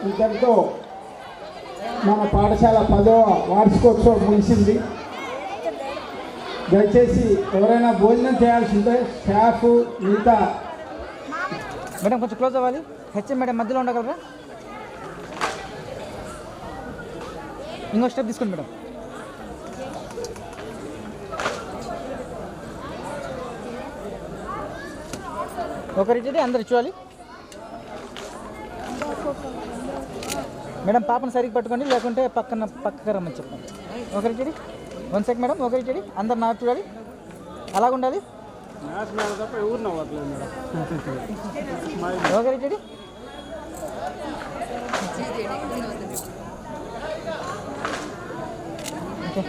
ఇంతటితో మన పాఠశాల 10వ వార్షికోత్సవం ముగిసింది. దయచేసి ఎవరైనా భోజనం చేయాల్సి ఉంటే స్టాఫ్ మిగతా మేడం కొంచెం క్లోజ్ అవ్వాలి. హెచ్ఎం మేడం మధ్యలో ఉండగలరా? ఇంకో స్టెప్ తీసుకోండి మేడం. ఒకరిచ్చేది అందరు చూడాలి. మేడం పాపను సరిగ్గా పట్టుకోండి, లేకుంటే పక్కకు రమ్మని చెప్పండి. ఒకరిచ్చేది 1 సెకండ్ మేడం. ఒకరిచ్చేది అందరు నాకు చూడాలి, అలాగ ఉండాలి. ఒకరిచ్చేది ఓకే.